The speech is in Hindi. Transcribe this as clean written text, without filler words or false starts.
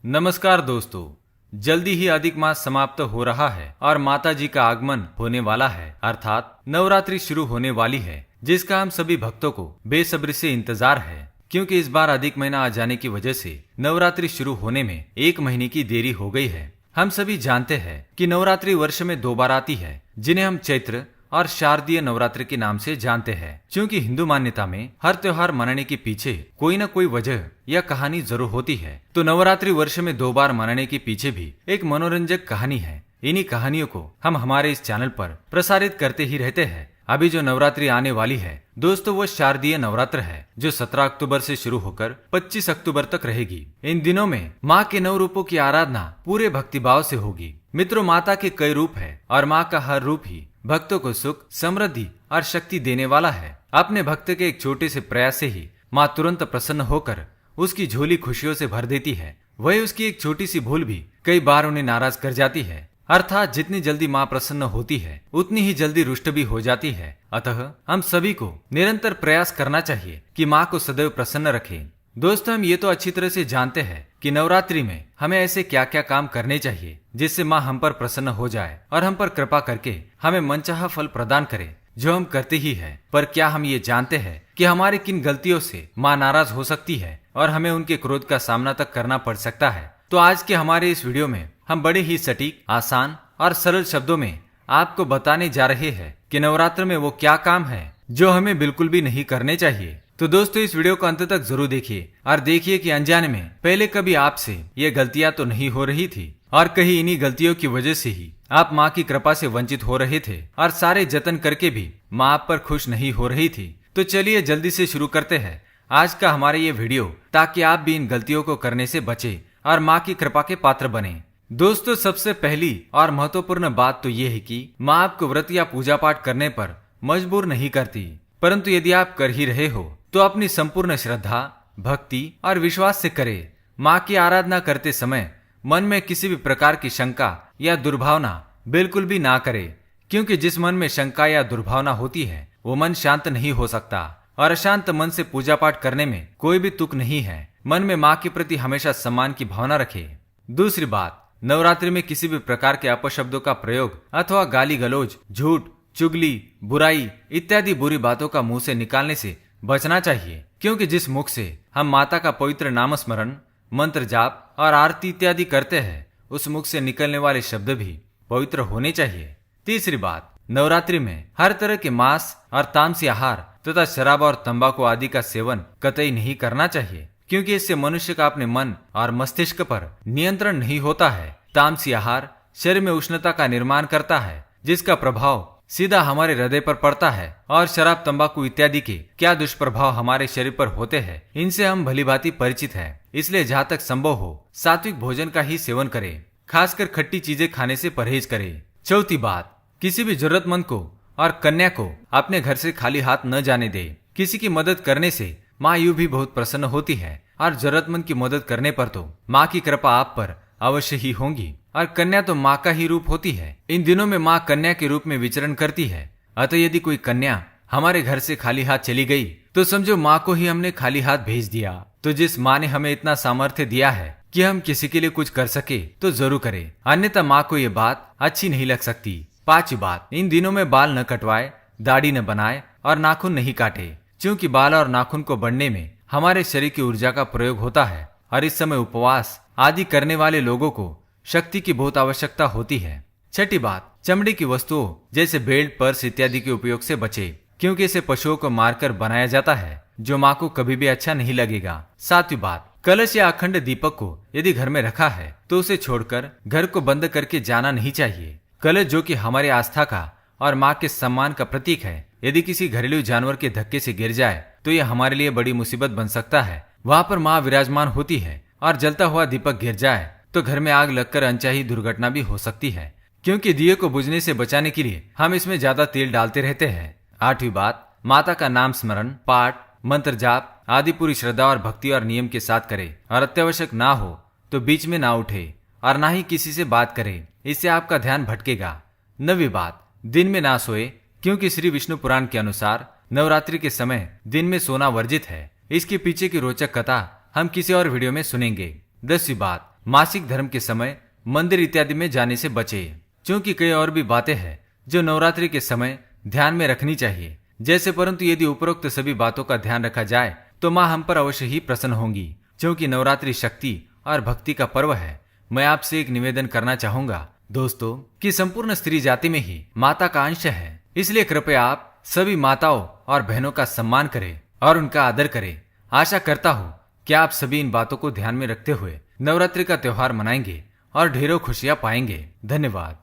नमस्कार दोस्तों, जल्दी ही अधिक मास समाप्त हो रहा है और माता जी का आगमन होने वाला है, अर्थात नवरात्रि शुरू होने वाली है, जिसका हम सभी भक्तों को बेसब्री से इंतजार है। क्योंकि इस बार अधिक महीना आ जाने की वजह से नवरात्रि शुरू होने में 1 महीने की देरी हो गई है। हम सभी जानते हैं कि नवरात्रि वर्ष में 2 बार आती है, जिन्हें हम चैत्र और शारदीय नवरात्रि के नाम से जानते हैं। क्योंकि हिंदू मान्यता में हर त्योहार मनाने के पीछे कोई न कोई वजह या कहानी जरूर होती है, तो नवरात्रि वर्ष में 2 बार मनाने के पीछे भी एक मनोरंजक कहानी है। इन्हीं कहानियों को हम हमारे इस चैनल पर प्रसारित करते ही रहते हैं। अभी जो नवरात्रि आने वाली है दोस्तों, वो शारदीय नवरात्र है, जो 17 अक्टूबर से शुरू होकर 25 अक्टूबर तक रहेगी। इन दिनों में माँ के 9 रूपों की आराधना पूरे भक्तिभाव से होगी। मित्रों, माता के कई रूप है और माँ का हर रूप ही भक्तों को सुख, समृद्धि और शक्ति देने वाला है। अपने भक्त के एक छोटे से प्रयास से ही माँ तुरंत प्रसन्न होकर उसकी झोली खुशियों से भर देती है। वही उसकी एक छोटी सी भूल भी कई बार उन्हें नाराज कर जाती है। अर्थात जितनी जल्दी माँ प्रसन्न होती है उतनी ही जल्दी रुष्ट भी हो जाती है। अतः हम सभी को निरंतर प्रयास करना चाहिए कि माँ को सदैव प्रसन्न रखें। दोस्तों, हम ये तो अच्छी तरह से जानते हैं कि नवरात्रि में हमें ऐसे क्या क्या काम करने चाहिए जिससे माँ हम पर प्रसन्न हो जाए और हम पर कृपा करके हमें मनचाहा फल प्रदान करे, जो हम करते ही हैं। पर क्या हम ये जानते हैं कि हमारी किन गलतियों से माँ नाराज हो सकती है और हमें उनके क्रोध का सामना तक करना पड़ सकता है? तो आज के हमारे इस वीडियो में हम बड़े ही सटीक, आसान और सरल शब्दों में आपको बताने जा रहे हैं कि नवरात्र में वो क्या काम है जो हमें बिल्कुल भी नहीं करने चाहिए। तो दोस्तों, इस वीडियो को अंत तक जरूर देखिए और देखिए कि अनजाने में पहले कभी आपसे ये गलतियां तो नहीं हो रही थी और कहीं इन्हीं गलतियों की वजह से ही आप माँ की कृपा से वंचित हो रहे थे और सारे जतन करके भी माँ आप पर खुश नहीं हो रही थी। तो चलिए जल्दी से शुरू करते हैं आज का हमारा ये वीडियो, ताकि आप भी इन गलतियों को करने से बचे और माँ की कृपा के पात्र बने। दोस्तों, सबसे पहली और महत्वपूर्ण बात तो ये है कि माँ आपको व्रत या पूजा पाठ करने पर मजबूर नहीं करती, परंतु यदि आप कर ही रहे हो तो अपनी संपूर्ण श्रद्धा, भक्ति और विश्वास से करें। माँ की आराधना करते समय मन में किसी भी प्रकार की शंका या दुर्भावना बिल्कुल भी ना करे, क्योंकि जिस मन में शंका या दुर्भावना होती है वो मन शांत नहीं हो सकता और अशांत मन से पूजा पाठ करने में कोई भी तुक नहीं है। मन में माँ के प्रति हमेशा सम्मान की भावना रखे। दूसरी बात, नवरात्रि में किसी भी प्रकार के अपशब्दों का प्रयोग अथवा गाली गलौज, झूठ, चुगली, बुराई इत्यादि बुरी बातों का मुंह से निकालने से बचना चाहिए, क्योंकि जिस मुख से हम माता का पवित्र नाम स्मरण, मंत्र जाप और आरती इत्यादि करते हैं, उस मुख से निकलने वाले शब्द भी पवित्र होने चाहिए। तीसरी बात, नवरात्रि में हर तरह के मांस और तामसी आहार तथा शराब और तंबाकू आदि का सेवन कतई नहीं करना चाहिए, क्योंकि इससे मनुष्य का अपने मन और मस्तिष्क पर नियंत्रण नहीं होता है। तामसी आहार शरीर में उष्णता का निर्माण करता है, जिसका प्रभाव सीधा हमारे हृदय पर पड़ता है। और शराब, तंबाकू इत्यादि के क्या दुष्प्रभाव हमारे शरीर पर होते हैं, इनसे हम भलीभांति परिचित हैं। इसलिए जहाँ तक संभव हो सात्विक भोजन का ही सेवन करें, खासकर खट्टी चीजें खाने से परहेज करें। चौथी बात, किसी भी जरूरतमंद को और कन्या को अपने घर से खाली हाथ न जाने दे। किसी की मदद करने से माँ यूं भी बहुत प्रसन्न होती है और जरूरतमंद की मदद करने पर तो माँ की कृपा आप पर अवश्य ही होगी। और कन्या तो माँ का ही रूप होती है। इन दिनों में माँ कन्या के रूप में विचरण करती है। अतः यदि कोई कन्या हमारे घर से खाली हाथ चली गई तो समझो माँ को ही हमने खाली हाथ भेज दिया। तो जिस माँ ने हमें इतना सामर्थ्य दिया है कि हम किसी के लिए कुछ कर सके तो जरूर करें, अन्यथा माँ को ये बात अच्छी नहीं लग सकती। पांचवी बात, इन दिनों में बाल न कटवाए, दाढ़ी न बनाए और नाखून नहीं काटे, क्योंकि बाल और नाखून को बढ़ने में हमारे शरीर की ऊर्जा का प्रयोग होता है और इस समय उपवास आदि करने वाले लोगों को शक्ति की बहुत आवश्यकता होती है। छठी बात, चमड़ी की वस्तुओं जैसे बेल्ट, पर्स इत्यादि के उपयोग से बचे, क्योंकि इसे पशुओं को मारकर बनाया जाता है, जो माँ को कभी भी अच्छा नहीं लगेगा। सातवीं बात, कलश या अखंड दीपक को यदि घर में रखा है तो उसे छोड़कर घर को बंद करके जाना नहीं चाहिए। कलश, जो कि हमारी आस्था का और माँ के सम्मान का प्रतीक है, यदि किसी घरेलू जानवर के धक्के से गिर जाए तो यह हमारे लिए बड़ी मुसीबत बन सकता है। वहाँ पर माँ विराजमान होती है और जलता हुआ दीपक गिर जाए तो घर में आग लगकर अनचाही दुर्घटना भी हो सकती है, क्योंकि दिए को बुझने से बचाने के लिए हम इसमें ज्यादा तेल डालते रहते हैं। आठवीं बात, माता का नाम स्मरण, पाठ, मंत्र जाप आदि पूरी श्रद्धा और भक्ति और नियम के साथ करे और अत्यावश्यक ना हो तो बीच में ना उठे और ना ही किसी से बात करे, इससे आपका ध्यान भटकेगा। नवीं बात, दिन में ना सोए, क्योंकि श्री विष्णु पुराण के अनुसार नवरात्रि के समय दिन में सोना वर्जित है। इसके पीछे की रोचक कथा हम किसी और वीडियो में सुनेंगे। 10वीं बात, मासिक धर्म के समय मंदिर इत्यादि में जाने से बचे, क्योंकि कई और भी बातें हैं जो नवरात्रि के समय ध्यान में रखनी चाहिए जैसे। परंतु यदि उपरोक्त सभी बातों का ध्यान रखा जाए तो माँ हम पर अवश्य ही प्रसन्न होंगी, क्योंकि नवरात्रि शक्ति और भक्ति का पर्व है। मैं आपसे एक निवेदन करना चाहूंगा दोस्तों कि संपूर्ण स्त्री जाति में ही माता का अंश है, इसलिए कृपया आप सभी माताओं और बहनों का सम्मान करें और उनका आदर करें। आशा करता हूँ कि आप सभी इन बातों को ध्यान में रखते हुए नवरात्रि का त्योहार मनाएंगे और ढेरों खुशियां पाएंगे। धन्यवाद।